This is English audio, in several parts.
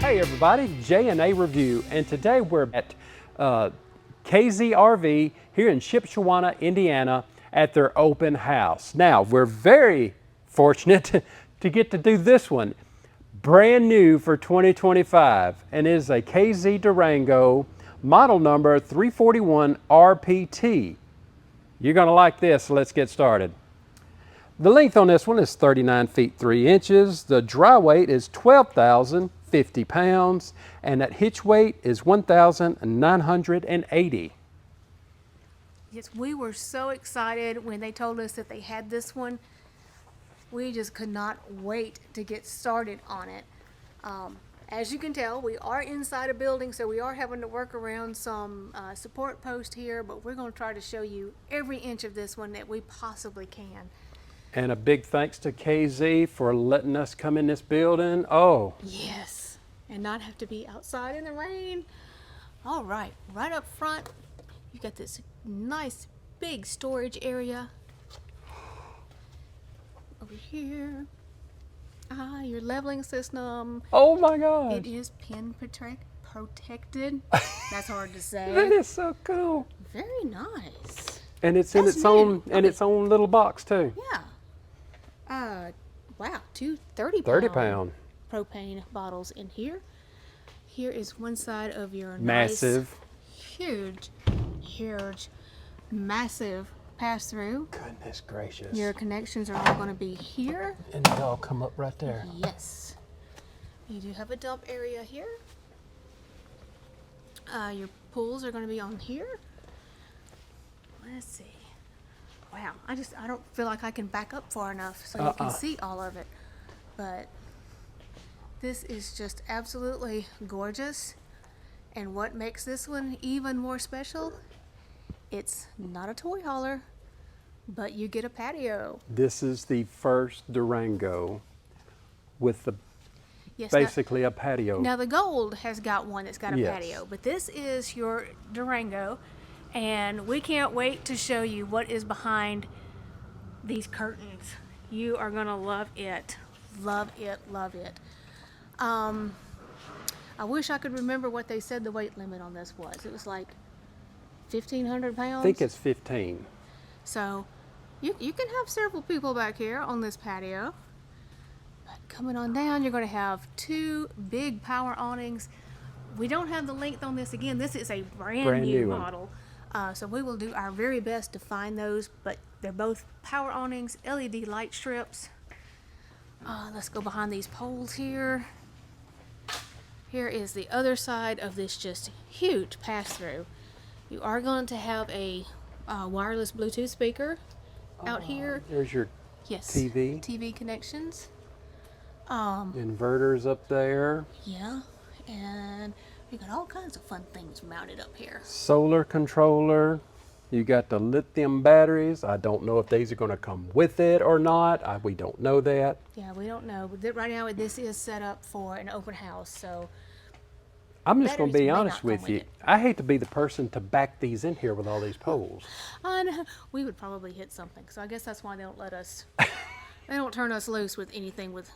Hey everybody, J&A Review, and today we're at KZRV here in Shipshewana, Indiana at their open house. Now, we're very fortunate to get to do this one. Brand new for 2025, and it is a KZ Durango model number 341RPT. You're gonna like this, so let's get started. The length on this one is 39 feet 3 inches. The dry weight is 12,050 pounds, and that hitch weight is 1,980. Yes, we were so excited when they told us that they had this one. We just could not wait to get started on it. As you can tell, we are inside a building, so we are having to work around some support posts here, but we're going to try to show you every inch of this one that we possibly can. And a big thanks to KZ for letting us come in this building. Oh. Yes, and not have to be outside in the rain. All right, right up front, you got this nice big storage area. Over here, your leveling system. Oh my God. It is pin protected. That's hard to say. That is so cool. Very nice. And it's in its own little box too. Yeah. Wow, two 30 pound propane bottles in here. Here is one side of your massive, nice, huge, massive pass-through. Goodness gracious. Your connections are all going to be here. And they all come up right there. Yes. You do have a dump area here. Your pools are going to be on here. Let's see. Wow, I don't feel like I can back up far enough so you can see all of it. But this is just absolutely gorgeous. And what makes this one even more special, it's not a toy hauler, but you get a patio. This is the first Durango with the Yes, basically a patio. Now the Gold has got one that's got a patio, but this is your Durango. And we can't wait to show you what is behind these curtains. You are gonna love it. Love it, love it. I wish I could remember what they said the weight limit on this was. It was like 1,500 pounds? I think it's 15. So you can have several people back here on this patio. But coming on down, you're gonna have two big power awnings. We don't have the length on this. Again, this is a brand new model. So we will do our very best to find those, but they're both power awnings, LED light strips. Let's go behind these poles here. Here is the other side of this just huge pass-through. You are going to have a wireless Bluetooth speaker out here. There's your TV. TV connections. Inverters up there. Yeah, and we got all kinds of fun things mounted up here. Solar controller. You got the lithium batteries. I don't know if these are going to come with it or not. We don't know that. Yeah, we don't know. But right now, this is set up for an open house, so I'm just going to be honest with you. I hate to be the person to back these in here with all these poles. I know. We would probably hit something, so I guess that's why they don't let us. They don't turn us loose with anything with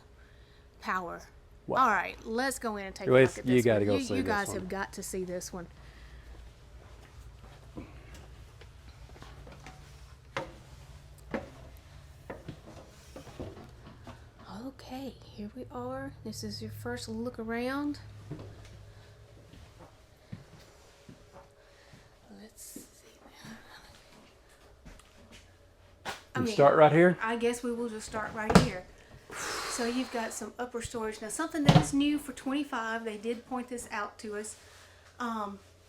power. Wow. All right, let's go in and take a look at this. You got to go see this one. You guys have got to see this one. Okay, here we are. This is your first look around. Let's see. Start right here? I guess we will just start right here. So you've got some upper storage. Now something that is new for 25, they did point this out to us.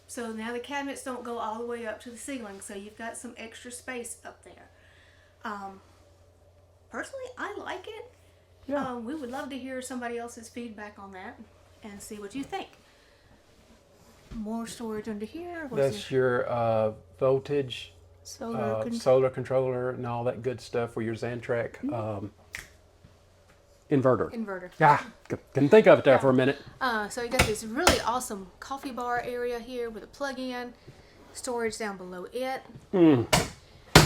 So now the cabinets don't go all the way up to the ceiling, so you've got some extra space up there. Personally, I like it. Yeah. We would love to hear somebody else's feedback on that and see what you think. More storage under here. That's your voltage, solar controller and all that good stuff for your Xantrac. Inverter. Yeah, couldn't think of it there for a minute. So you got this really awesome coffee bar area here with a plug-in, storage down below it.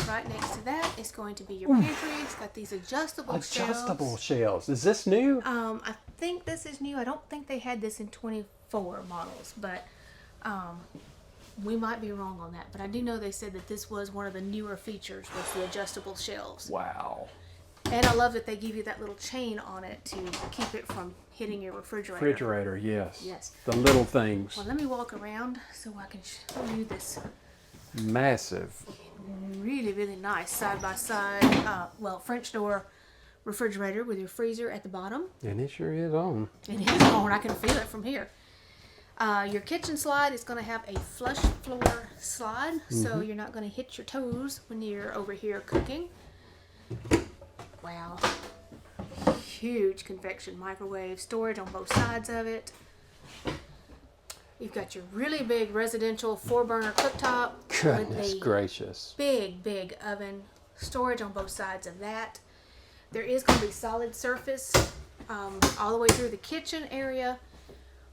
Right next to that is going to be your pantry. It's got these adjustable shelves. Shelves. Is this new? I think this is new. I don't think they had this in 24 models, but we might be wrong on that. But I do know they said that this was one of the newer features, was the adjustable shelves. Wow. And I love that they give you that little chain on it to keep it from hitting your refrigerator. Refrigerator, yes. Yes. The little things. Well, let me walk around so I can show you this Massive. really, really nice side-by-side, French door refrigerator with your freezer at the bottom. And it sure is on. It is on. I can feel it from here. Your kitchen slide is going to have a flush floor slide, so you're not going to hit your toes when you're over here cooking. Wow. Huge convection microwave, storage on both sides of it. You've got your really big residential 4-burner cooktop. Goodness with a gracious. big oven. Storage on both sides of that. There is going to be solid surface all the way through the kitchen area.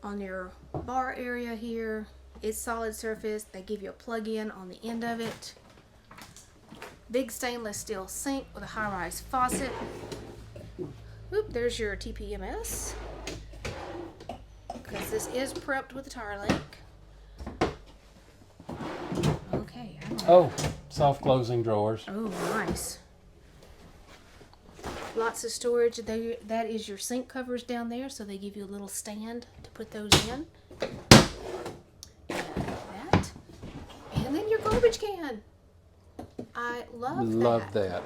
On your bar area here is solid surface. They give you a plug-in on the end of it. Big stainless steel sink with a high-rise faucet. Oop, there's your TPMS. Because this is prepped with a tire link. Okay. Oh, soft closing drawers. Oh, nice. Lots of storage. That is your sink covers down there, so they give you a little stand to put those in. That. And then your garbage can. I love that.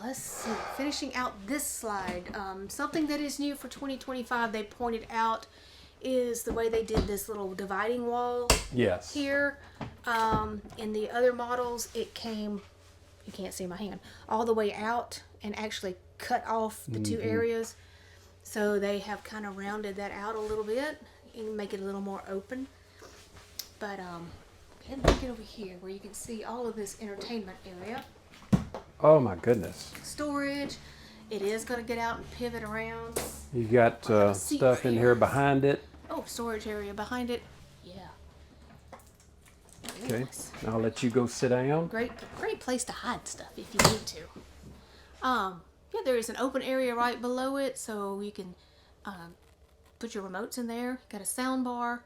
Let's see. Finishing out this slide. Something that is new for 2025 they pointed out is the way they did this little dividing wall. Yes. Here. In the other models, it came, you can't see my hand, all the way out and actually cut off the two areas. So they have kind of rounded that out a little bit and make it a little more open. But go ahead and get over here where you can see all of this entertainment area. Oh my goodness. Storage. It is going to get out and pivot around. You got stuff in here behind it. Oh, storage area behind it. Yeah. Okay. Nice. I'll let you go sit down. Great place to hide stuff if you need to. Yeah, there is an open area right below it, so you can put your remotes in there. Got a sound bar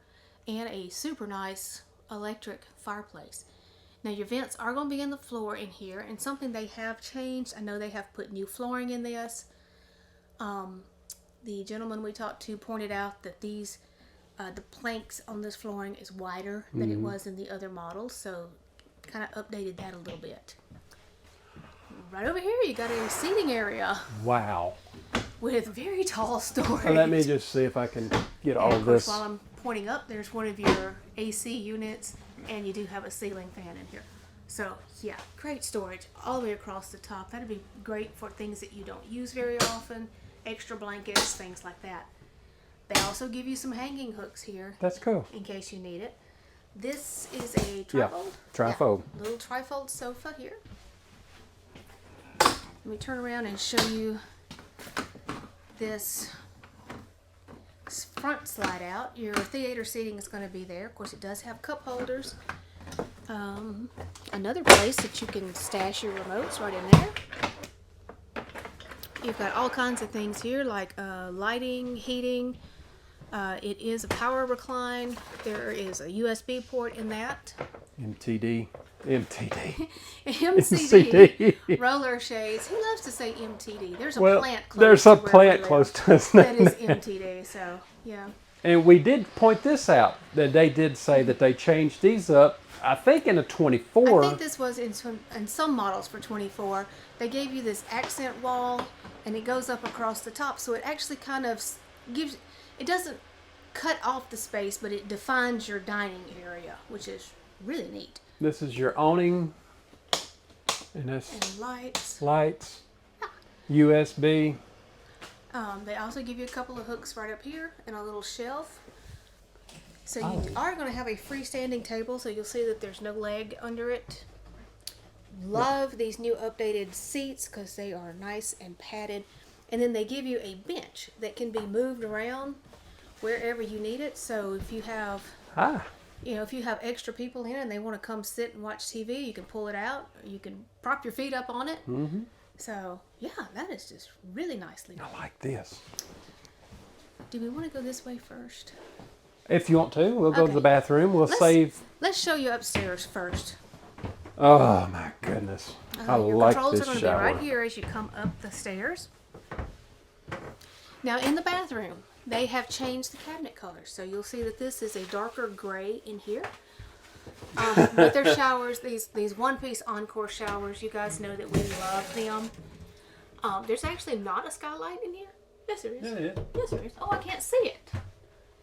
and a super nice electric fireplace. Now your vents are going to be in the floor in here, and something they have changed. I know they have put new flooring in this. The gentleman we talked to pointed out that these the planks on this flooring is wider than it was in the other models, so kind of updated that a little bit. Right over here, you got a seating area. Wow. With very tall storage. Well, let me just see if I can get all of course, this. while I'm pointing up, there's one of your AC units, and you do have a ceiling fan in here. So, yeah, great storage all the way across the top. That'd be great for things that you don't use very often, extra blankets, things like that. They also give you some hanging hooks here. That's cool. In case you need it. This is a trifold. Yeah, trifold. Yeah, little trifold sofa here. Let me turn around and show you this front slide out. Your theater seating is going to be there. Of course, it does have cup holders. Another place that you can stash your remotes right in there. You've got all kinds of things here like lighting, heating. It is a power recline. There is a USB port in that. MTD. MCD. Roller shades. He loves to say MTD. There's a plant close there's to a where plant we close live to us. that is MTD, so yeah. And we did point this out, that they did say that they changed these up, I think in a 24. I think this was in some models for 24. They gave you this accent wall, and it goes up across the top, so it actually kind of gives, it doesn't cut off the space, but it defines your dining area, which is really neat. This is your awning, and this And lights. lights, USB. They also give you a couple of hooks right up here and a little shelf. So you are going to have a freestanding table, so you'll see that there's no leg under it. Love these new updated seats because they are nice and padded. And then they give you a bench that can be moved around wherever you need it. So if you have You know, if you have extra people in and they want to come sit and watch TV, you can pull it out. Or you can prop your feet up on it. Mm-hmm. So, yeah, that is just really nicely done. I like this. Do we want to go this way first? If you want to, we'll go to Okay. the bathroom. We'll Let's- save. Let's show you upstairs first. Oh my goodness! I Your like controls this are going to shower. be right here as you come up the stairs. Now, in the bathroom, they have changed the cabinet colors. So you'll see that this is a darker gray in here. But their showers, these one-piece Encore showers, you guys know that we love them. There's actually not a skylight in here. Yes, there is. Yeah. Yes, there is. Oh, I can't see it.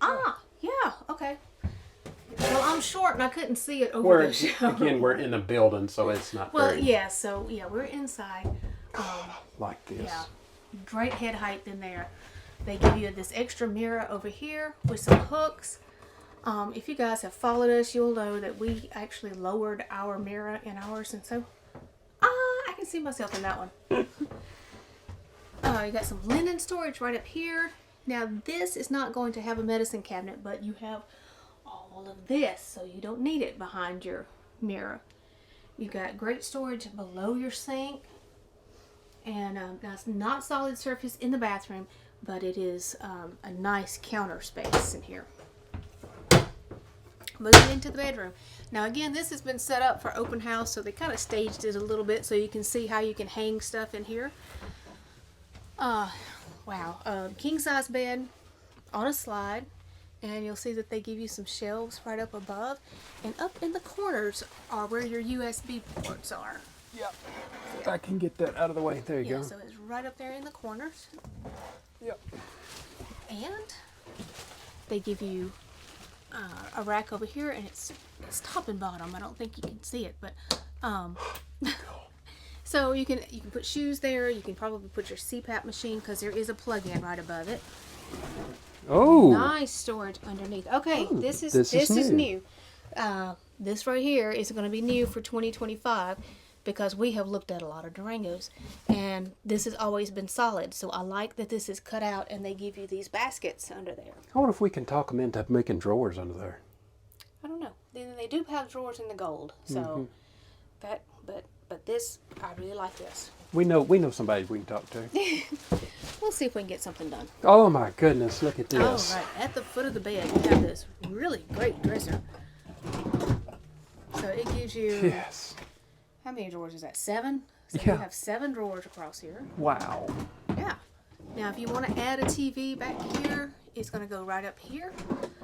Ah, yeah, okay. Well, I'm short and I couldn't see it over the shower. Again, we're in a building, so it's not Well, very yeah, so, yeah, we're inside. like this. Yeah, great head height in there. They give you this extra mirror over here with some hooks. If you guys have followed us, you'll know that we actually lowered our mirror in ours, and so I can see myself in that one. You got some linen storage right up here. Now this is not going to have a medicine cabinet, but you have all of this, so you don't need it behind your mirror. You've got great storage below your sink, and that's not solid surface in the bathroom, but it is a nice counter space in here. Moving into the bedroom. Now again, this has been set up for open house, so they kind of staged it a little bit so you can see how you can hang stuff in here. Wow. King size bed on a slide, and you'll see that they give you some shelves right up above, and up in the corners are where your USB ports are. Yep. I can get that out of the way. There you Yeah, go. so it's right up there in the corners. Yep. And they give you a rack over here, and it's top and bottom. I don't think you can see it, but so you can put shoes there. You can probably put your CPAP machine because there is a plug-in right above it. Oh. Nice storage underneath. Okay, Ooh, this is this is new. This right here is going to be new for 2025 because we have looked at a lot of Durangos, and this has always been solid. So I like that this is cut out, and they give you these baskets under there. I wonder if we can talk them into making drawers under there. I don't know. They do have drawers in the gold, so that. But this, I really like this. We know somebody we can talk to. We'll see if we can get something done. Oh my goodness! Look at this. All right, at the foot of the bed, you have this really great dresser. So it gives you. Yes. How many drawers is that? 7? So Yeah. you have 7 drawers across here. Wow. Yeah. Now, if you want to add a TV back here, it's going to go right up here.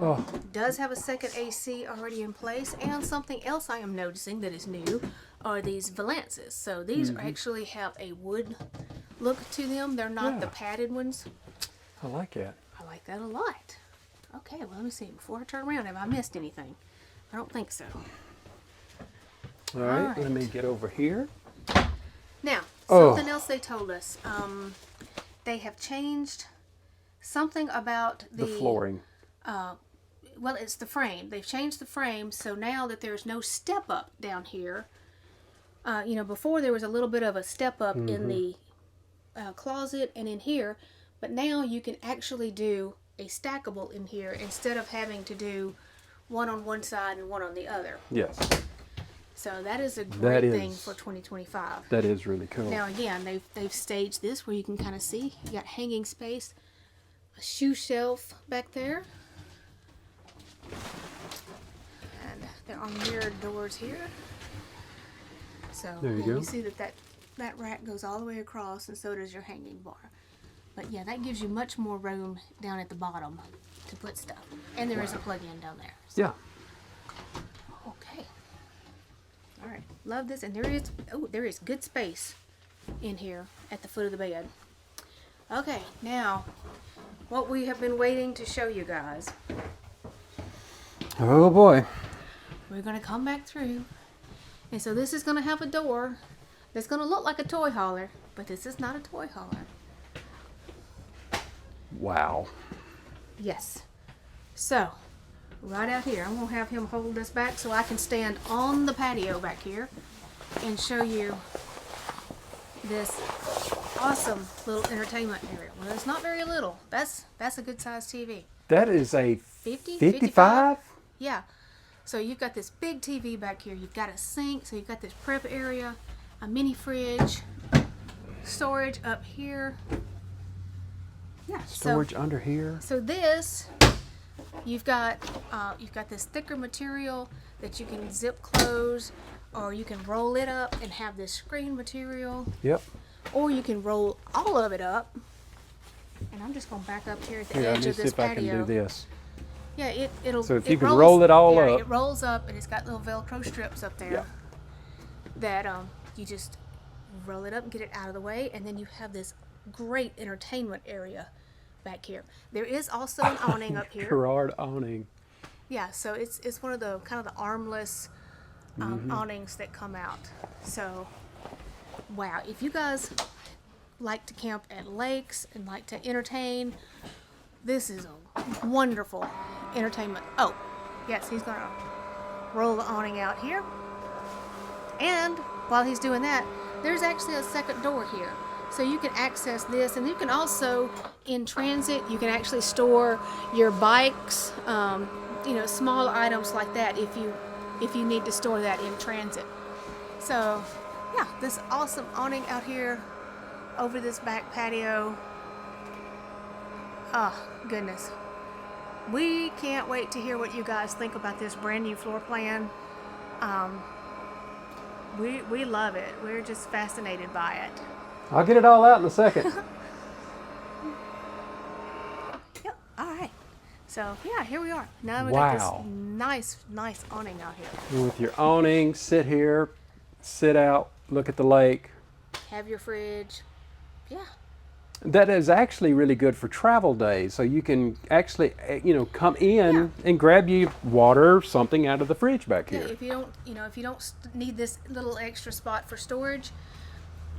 Oh. Does have a second AC already in place. And something else I am noticing that is new are these valances. So these actually have a wood look to them. They're not the padded ones. I like that. I like that a lot. Okay, well, let me see. Before I turn around, have I missed anything? I don't think so. All right. right. Let me get over here. Now, Oh. something else they told us. They have changed something about The flooring. Well, it's the frame. They've changed the frame, so now that there's no step up down here. Before there was a little bit of a step up in the closet and in here, but now you can actually do a stackable in here instead of having to do one on one side and one on the other. Yes. So that is a great thing is- for 2025. That is really cool. Now again, they've staged this where you can kind of see. You got hanging space, a shoe shelf back there, and there are mirrored doors here. So There you go. you see that rack goes all the way across, and so does your hanging bar. But yeah, that gives you much more room down at the bottom to put stuff. And there is a plug-in down there. So, Yeah. okay. All right. Love this. And there is good space in here at the foot of the bed. Okay, now what we have been waiting to show you guys. Oh boy. We're going to come back through. And so this is going to have a door that's going to look like a toy hauler, but this is not a toy hauler. Wow. Yes. So, right out here, I'm going to have him hold us back so I can stand on the patio back here and show you this awesome little entertainment area. Well, it's not very little. That's a good sized TV. That is a 50? 55? Yeah. So you've got this big TV back here. You've got a sink, so you've got this prep area, a mini fridge, storage up here. Yeah, Storage under here. So this, you've got this thicker material that you can zip close, or you can roll it up and have this screen material. Yep. Or you can roll all of it up. And I'm just gonna back up here at the Here, let edge me of see this if I can patio. do this. Yeah, it'll. So if it you can rolls, roll it all yeah, up. it rolls up, and it's got little Velcro strips up there. Yeah. That you just roll it up and get it out of the way, and then you have this great entertainment area back here. There is also an awning up here. Gerard awning. Yeah, so it's one of the kind of the armless awnings that come out. So, wow, if you guys like to camp at lakes and like to entertain, this is a wonderful entertainment. Oh, yes, he's gonna roll the awning out here. And while he's doing that, there's actually a second door here. So you can access this, and you can also, in transit, you can actually store your bikes, you know, small items like that if you need to store that in transit. So, yeah, this awesome awning out here over this back patio. Oh, goodness. We can't wait to hear what you guys think about this brand new floor plan. We love it. We're just fascinated by it. I'll get it all out in a second. Yep. All right. So yeah, here we are. Now we got Wow. this nice awning out here. With your awning, sit here, sit out, look at the lake. Have your fridge. Yeah. That is actually really good for travel days. So you can actually, you know, come in and grab you water, something out of the fridge back Yeah. here. If you don't, you know, if you don't need this little extra spot for storage,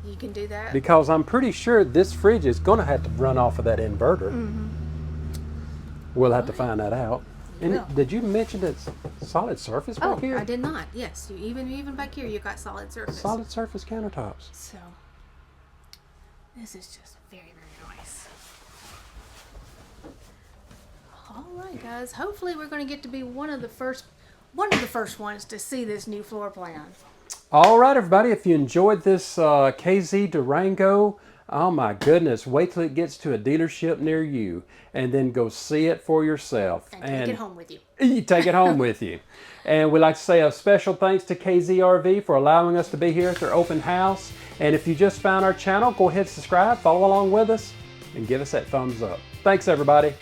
you can do that. Because I'm pretty sure this fridge is going to have to run off of that inverter. We'll have to find that out. And will. did you mention it's solid surface back Oh, here? I did not. Yes, you even back here you got solid surface. Solid surface countertops. So this is just very nice. All right, guys. Hopefully, we're going to get to be one of the first ones to see this new floor plan. All right, everybody. If you enjoyed this KZ Durango, oh my goodness, wait till it gets to a dealership near you, and then go see it for yourself. And take it home with you. You take it home with you. And we'd like to say a special thanks to KZRV for allowing us to be here at their open house. And if you just found our channel, go ahead and subscribe, follow along with us, and give us that thumbs up. Thanks, everybody.